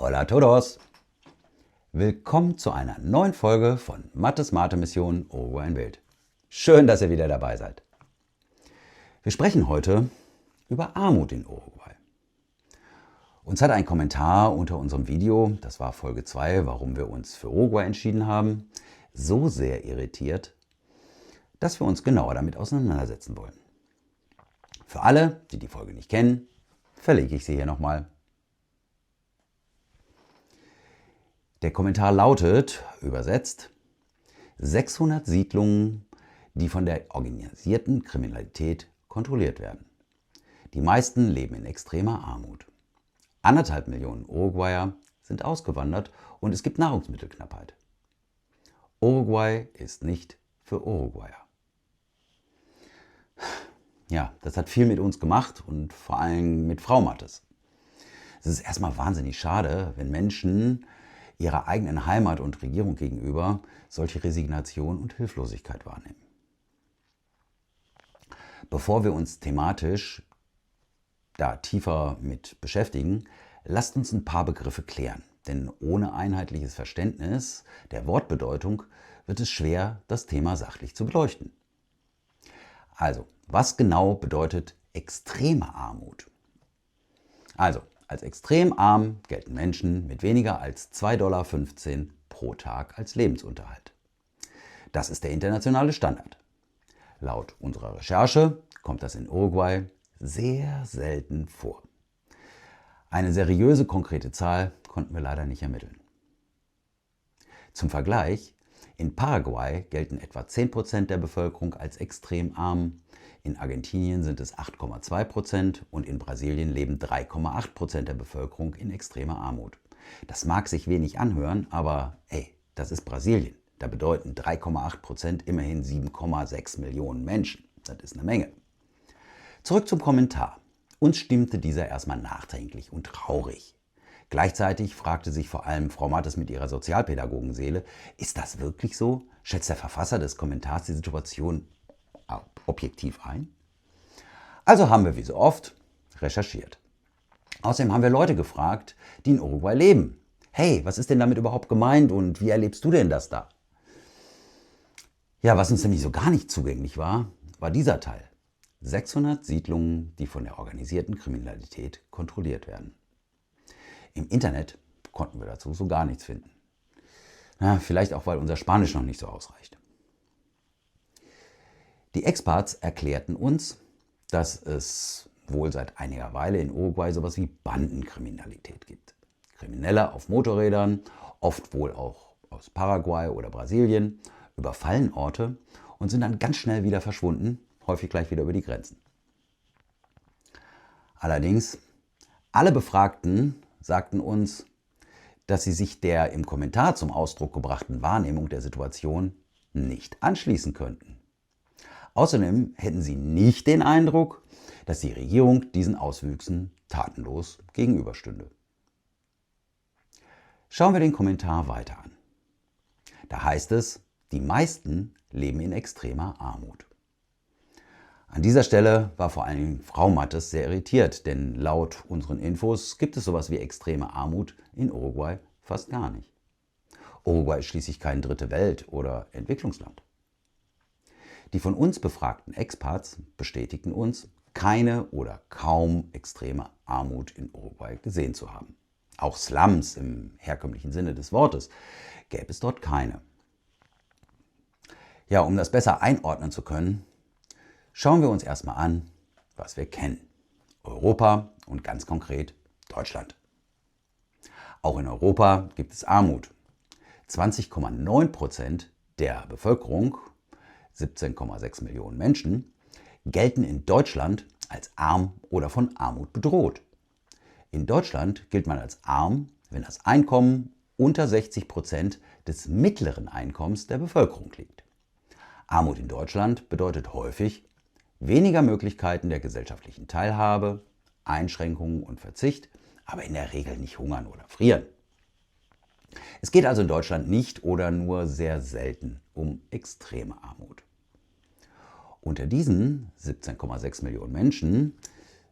Hola a todos! Willkommen zu einer neuen Folge von Mattes Mate Mission Uruguay in Wild. Schön, dass ihr wieder dabei seid. Wir sprechen heute über Armut in Uruguay. Uns hat ein Kommentar unter unserem Video, das war Folge 2, warum wir uns für Uruguay entschieden haben, so sehr irritiert, dass wir uns genauer damit auseinandersetzen wollen. Für alle, die die Folge nicht kennen, verlinke ich sie hier nochmal. Der Kommentar lautet, übersetzt, 600 Siedlungen, die von der organisierten Kriminalität kontrolliert werden. Die meisten leben in extremer Armut. 1,5 Millionen Uruguayer sind ausgewandert und es gibt Nahrungsmittelknappheit. Uruguay ist nicht für Uruguayer. Ja, das hat viel mit uns gemacht und vor allem mit Frau Mattes. Es ist erstmal wahnsinnig schade, wenn Menschen ihrer eigenen Heimat und Regierung gegenüber solche Resignation und Hilflosigkeit wahrnehmen. Bevor wir uns thematisch da tiefer mit beschäftigen, lasst uns ein paar Begriffe klären. Denn ohne einheitliches Verständnis der Wortbedeutung wird es schwer, das Thema sachlich zu beleuchten. Also, was genau bedeutet extreme Armut? Also, als extrem arm gelten Menschen mit weniger als 2,15 $ pro Tag als Lebensunterhalt. Das ist der internationale Standard. Laut unserer Recherche kommt das in Uruguay sehr selten vor. Eine seriöse konkrete Zahl konnten wir leider nicht ermitteln. Zum Vergleich, in Paraguay gelten etwa 10% der Bevölkerung als extrem arm, in Argentinien sind es 8,2% und in Brasilien leben 3,8% der Bevölkerung in extremer Armut. Das mag sich wenig anhören, aber das ist Brasilien. Da bedeuten 3,8% immerhin 7,6 Millionen Menschen. Das ist eine Menge. Zurück zum Kommentar. Uns stimmte dieser erstmal nachdenklich und traurig. Gleichzeitig fragte sich vor allem Frau Mattes mit ihrer Sozialpädagogenseele, ist das wirklich so? Schätzt der Verfasser des Kommentars die Situation objektiv ein? Also haben wir wie so oft recherchiert. Außerdem haben wir Leute gefragt, die in Uruguay leben. Hey, was ist denn damit überhaupt gemeint und wie erlebst du denn das da? Ja, was uns nämlich so gar nicht zugänglich war, war dieser Teil. 600 Siedlungen, die von der organisierten Kriminalität kontrolliert werden. Im Internet konnten wir dazu so gar nichts finden. Vielleicht auch, weil unser Spanisch noch nicht so ausreicht. Die Experts erklärten uns, dass es wohl seit einiger Weile in Uruguay sowas wie Bandenkriminalität gibt. Kriminelle auf Motorrädern, oft wohl auch aus Paraguay oder Brasilien, überfallen Orte und sind dann ganz schnell wieder verschwunden, häufig gleich wieder über die Grenzen. Allerdings, alle Befragten sagten uns, dass sie sich der im Kommentar zum Ausdruck gebrachten Wahrnehmung der Situation nicht anschließen könnten. Außerdem hätten sie nicht den Eindruck, dass die Regierung diesen Auswüchsen tatenlos gegenüberstünde. Schauen wir den Kommentar weiter an. Da heißt es, die meisten leben in extremer Armut. An dieser Stelle war vor allem Frau Mattes sehr irritiert, denn laut unseren Infos gibt es sowas wie extreme Armut in Uruguay fast gar nicht. Uruguay ist schließlich kein Dritte Welt- oder Entwicklungsland. Die von uns befragten Experts bestätigten uns, keine oder kaum extreme Armut in Uruguay gesehen zu haben. Auch Slums im herkömmlichen Sinne des Wortes gäbe es dort keine. Ja, um das besser einordnen zu können, schauen wir uns erstmal an, was wir kennen. Europa und ganz konkret Deutschland. Auch in Europa gibt es Armut. 20,9% der Bevölkerung, 17,6 Millionen Menschen, gelten in Deutschland als arm oder von Armut bedroht. In Deutschland gilt man als arm, wenn das Einkommen unter 60% des mittleren Einkommens der Bevölkerung liegt. Armut in Deutschland bedeutet häufig weniger Möglichkeiten der gesellschaftlichen Teilhabe, Einschränkungen und Verzicht, aber in der Regel nicht hungern oder frieren. Es geht also in Deutschland nicht oder nur sehr selten um extreme Armut. Unter diesen 17,6 Millionen Menschen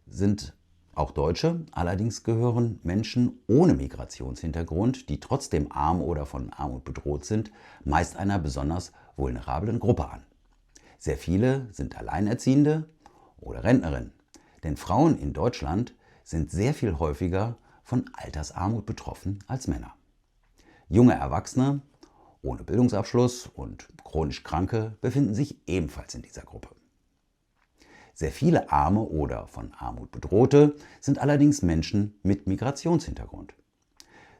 sind auch Deutsche. Allerdings gehören Menschen ohne Migrationshintergrund, die trotzdem arm oder von Armut bedroht sind, meist einer besonders vulnerablen Gruppe an. Sehr viele sind Alleinerziehende oder Rentnerinnen. Denn Frauen in Deutschland sind sehr viel häufiger von Altersarmut betroffen als Männer. Junge Erwachsene ohne Bildungsabschluss und chronisch Kranke befinden sich ebenfalls in dieser Gruppe. Sehr viele Arme oder von Armut Bedrohte sind allerdings Menschen mit Migrationshintergrund.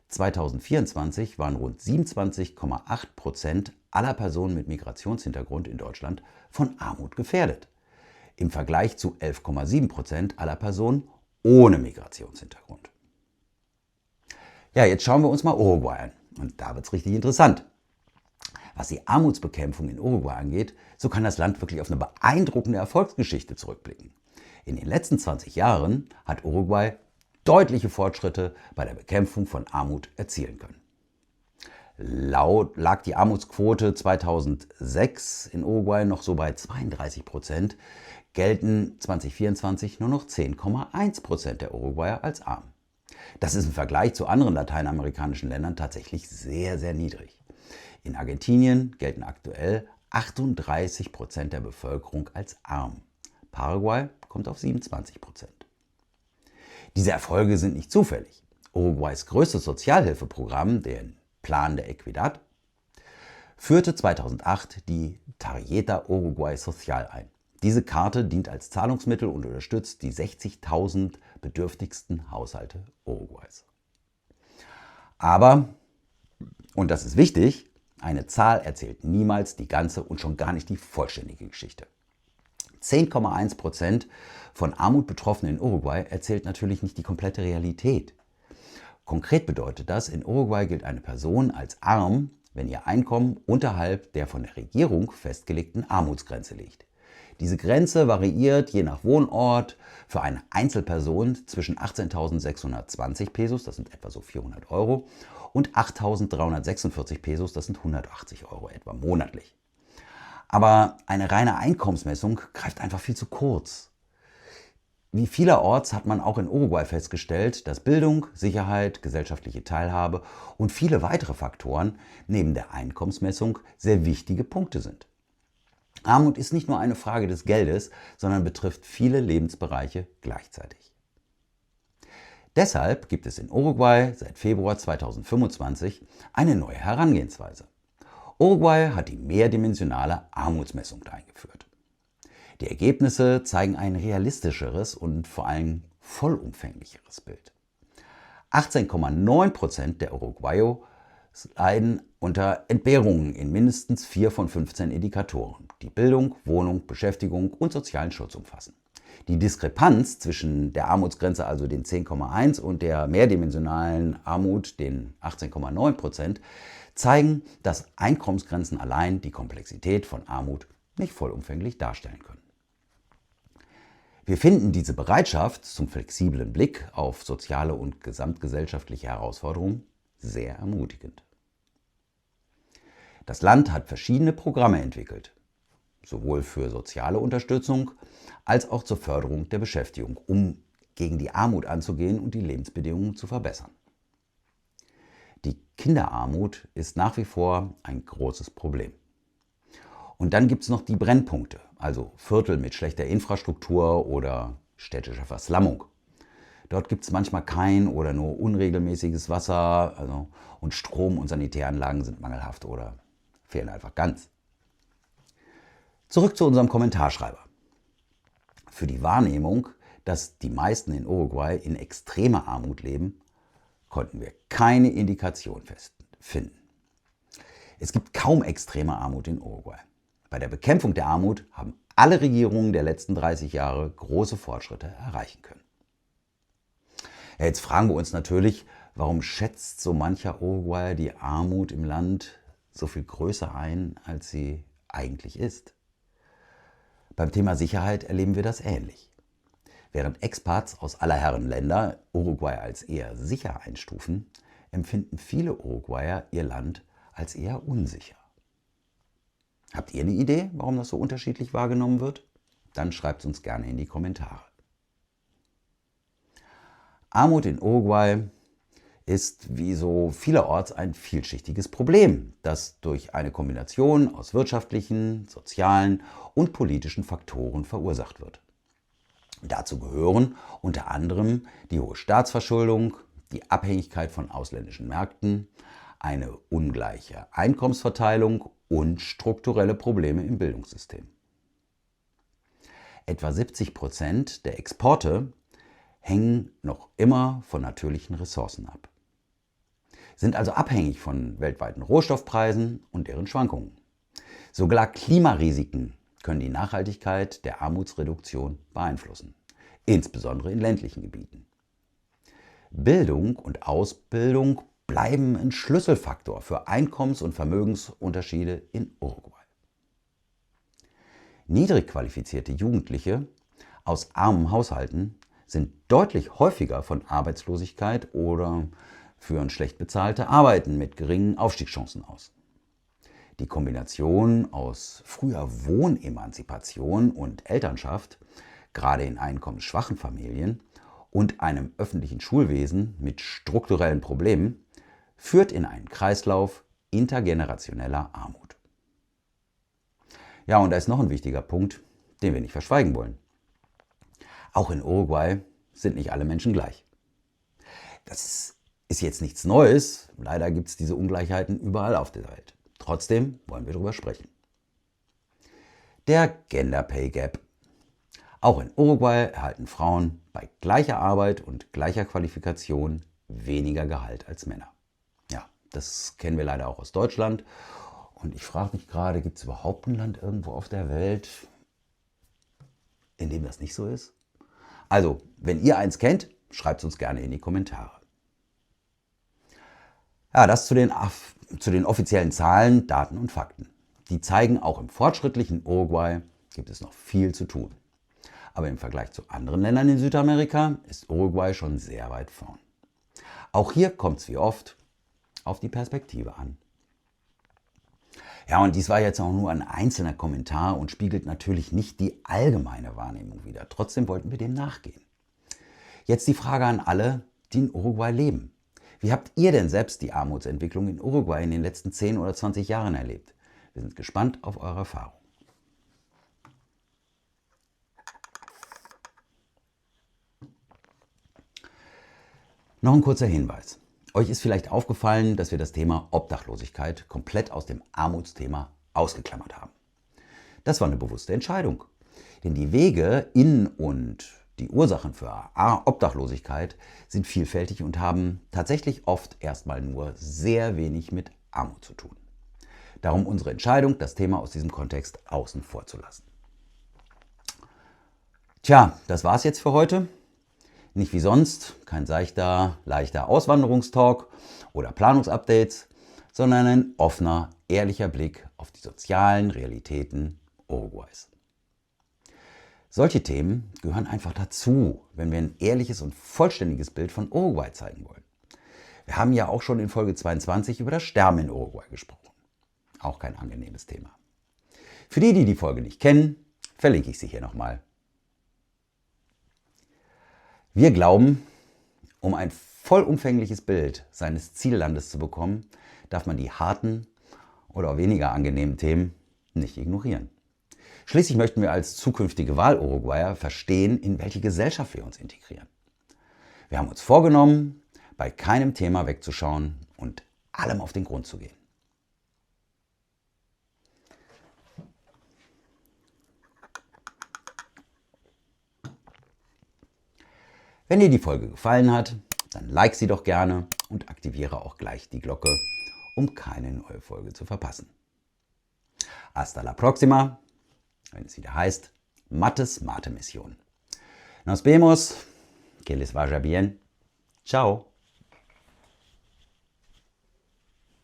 2024 waren rund 27,8% aller Personen mit Migrationshintergrund in Deutschland von Armut gefährdet, im Vergleich zu 11,7% aller Personen ohne Migrationshintergrund. Ja, jetzt schauen wir uns mal Uruguay an. Und da wird es richtig interessant. Was die Armutsbekämpfung in Uruguay angeht, so kann das Land wirklich auf eine beeindruckende Erfolgsgeschichte zurückblicken. In den letzten 20 Jahren hat Uruguay deutliche Fortschritte bei der Bekämpfung von Armut erzielen können. Lag die Armutsquote 2006 in Uruguay noch so bei 32%, gelten 2024 nur noch 10,1% der Uruguayer als arm. Das ist im Vergleich zu anderen lateinamerikanischen Ländern tatsächlich sehr, sehr niedrig. In Argentinien gelten aktuell 38% der Bevölkerung als arm. Paraguay kommt auf 27%. Diese Erfolge sind nicht zufällig. Uruguays größtes Sozialhilfeprogramm, der Plan de Equidad, führte 2008 die Tarjeta Uruguay Social ein. Diese Karte dient als Zahlungsmittel und unterstützt die 60.000 bedürftigsten Haushalte Uruguays. Aber, und das ist wichtig, eine Zahl erzählt niemals die ganze und schon gar nicht die vollständige Geschichte. 10,1% von Armut Betroffenen in Uruguay erzählt natürlich nicht die komplette Realität. Konkret bedeutet das, in Uruguay gilt eine Person als arm, wenn ihr Einkommen unterhalb der von der Regierung festgelegten Armutsgrenze liegt. Diese Grenze variiert je nach Wohnort für eine Einzelperson zwischen 18.620 Pesos, das sind etwa so 400 Euro, und 8.346 Pesos, das sind 180 Euro etwa monatlich. Aber eine reine Einkommensmessung greift einfach viel zu kurz. Wie vielerorts hat man auch in Uruguay festgestellt, dass Bildung, Sicherheit, gesellschaftliche Teilhabe und viele weitere Faktoren neben der Einkommensmessung sehr wichtige Punkte sind. Armut ist nicht nur eine Frage des Geldes, sondern betrifft viele Lebensbereiche gleichzeitig. Deshalb gibt es in Uruguay seit Februar 2025 eine neue Herangehensweise. Uruguay hat die mehrdimensionale Armutsmessung eingeführt. Die Ergebnisse zeigen ein realistischeres und vor allem vollumfänglicheres Bild. 18,9% der Uruguayer leiden unter Entbehrungen in mindestens 4 von 15 Indikatoren, die Bildung, Wohnung, Beschäftigung und sozialen Schutz umfassen. Die Diskrepanz zwischen der Armutsgrenze, also den 10,1 und der mehrdimensionalen Armut, den 18,9%, zeigen, dass Einkommensgrenzen allein die Komplexität von Armut nicht vollumfänglich darstellen können. Wir finden diese Bereitschaft zum flexiblen Blick auf soziale und gesamtgesellschaftliche Herausforderungen sehr ermutigend. Das Land hat verschiedene Programme entwickelt, sowohl für soziale Unterstützung als auch zur Förderung der Beschäftigung, um gegen die Armut anzugehen und die Lebensbedingungen zu verbessern. Die Kinderarmut ist nach wie vor ein großes Problem. Und dann gibt es noch die Brennpunkte, also Viertel mit schlechter Infrastruktur oder städtischer Verslammung. Dort gibt es manchmal kein oder nur unregelmäßiges Wasser, und Strom- und Sanitäranlagen sind mangelhaft oder fehlen einfach ganz. Zurück zu unserem Kommentarschreiber. Für die Wahrnehmung, dass die meisten in Uruguay in extremer Armut leben, konnten wir keine Indikation finden. Es gibt kaum extreme Armut in Uruguay. Bei der Bekämpfung der Armut haben alle Regierungen der letzten 30 Jahre große Fortschritte erreichen können. Ja, jetzt fragen wir uns natürlich, warum schätzt so mancher Uruguayer die Armut im Land so viel größer ein, als sie eigentlich ist? Beim Thema Sicherheit erleben wir das ähnlich. Während Expats aus aller Herren Länder Uruguay als eher sicher einstufen, empfinden viele Uruguayer ihr Land als eher unsicher. Habt ihr eine Idee, warum das so unterschiedlich wahrgenommen wird? Dann schreibt es uns gerne in die Kommentare. Armut in Uruguay ist wie so vielerorts ein vielschichtiges Problem, das durch eine Kombination aus wirtschaftlichen, sozialen und politischen Faktoren verursacht wird. Dazu gehören unter anderem die hohe Staatsverschuldung, die Abhängigkeit von ausländischen Märkten, eine ungleiche Einkommensverteilung und strukturelle Probleme im Bildungssystem. Etwa 70% der Exporte hängen noch immer von natürlichen Ressourcen ab, sind also abhängig von weltweiten Rohstoffpreisen und deren Schwankungen. Sogar Klimarisiken können die Nachhaltigkeit der Armutsreduktion beeinflussen, insbesondere in ländlichen Gebieten. Bildung und Ausbildung bleiben ein Schlüsselfaktor für Einkommens- und Vermögensunterschiede in Uruguay. Niedrig qualifizierte Jugendliche aus armen Haushalten sind deutlich häufiger von Arbeitslosigkeit oder führen schlecht bezahlte Arbeiten mit geringen Aufstiegschancen aus. Die Kombination aus früher Wohnemanzipation und Elternschaft, gerade in einkommensschwachen Familien, und einem öffentlichen Schulwesen mit strukturellen Problemen, führt in einen Kreislauf intergenerationeller Armut. Ja, und da ist noch ein wichtiger Punkt, den wir nicht verschweigen wollen. Auch in Uruguay sind nicht alle Menschen gleich. Das ist jetzt nichts Neues. Leider gibt es diese Ungleichheiten überall auf der Welt. Trotzdem wollen wir darüber sprechen. Der Gender Pay Gap. Auch in Uruguay erhalten Frauen bei gleicher Arbeit und gleicher Qualifikation weniger Gehalt als Männer. Ja, das kennen wir leider auch aus Deutschland. Und ich frage mich gerade, gibt es überhaupt ein Land irgendwo auf der Welt, in dem das nicht so ist? Also, wenn ihr eins kennt, schreibt es uns gerne in die Kommentare. Ja, das zu den offiziellen Zahlen, Daten und Fakten. Die zeigen, auch im fortschrittlichen Uruguay gibt es noch viel zu tun. Aber im Vergleich zu anderen Ländern in Südamerika ist Uruguay schon sehr weit vorn. Auch hier kommt es wie oft auf die Perspektive an. Ja, und dies war jetzt auch nur ein einzelner Kommentar und spiegelt natürlich nicht die allgemeine Wahrnehmung wider. Trotzdem wollten wir dem nachgehen. Jetzt die Frage an alle, die in Uruguay leben. Wie habt ihr denn selbst die Armutsentwicklung in Uruguay in den letzten 10 oder 20 Jahren erlebt? Wir sind gespannt auf eure Erfahrung. Noch ein kurzer Hinweis. Euch ist vielleicht aufgefallen, dass wir das Thema Obdachlosigkeit komplett aus dem Armutsthema ausgeklammert haben. Das war eine bewusste Entscheidung. Denn die Wege in und die Ursachen für Obdachlosigkeit sind vielfältig und haben tatsächlich oft erstmal nur sehr wenig mit Armut zu tun. Darum unsere Entscheidung, das Thema aus diesem Kontext außen vor zu lassen. Tja, das war's jetzt für heute. Nicht wie sonst, kein leichter Auswanderungstalk oder Planungsupdates, sondern ein offener, ehrlicher Blick auf die sozialen Realitäten Uruguays. Solche Themen gehören einfach dazu, wenn wir ein ehrliches und vollständiges Bild von Uruguay zeigen wollen. Wir haben ja auch schon in Folge 22 über das Sterben in Uruguay gesprochen. Auch kein angenehmes Thema. Für die, die die Folge nicht kennen, verlinke ich sie hier nochmal. Wir glauben, um ein vollumfängliches Bild seines Ziellandes zu bekommen, darf man die harten oder weniger angenehmen Themen nicht ignorieren. Schließlich möchten wir als zukünftige Wahl-Uruguayer verstehen, in welche Gesellschaft wir uns integrieren. Wir haben uns vorgenommen, bei keinem Thema wegzuschauen und allem auf den Grund zu gehen. Wenn dir die Folge gefallen hat, dann like sie doch gerne und aktiviere auch gleich die Glocke, um keine neue Folge zu verpassen. Hasta la próxima, wenn es wieder heißt Mattes Mate Mission. Nos vemos, que les vaya bien. Ciao.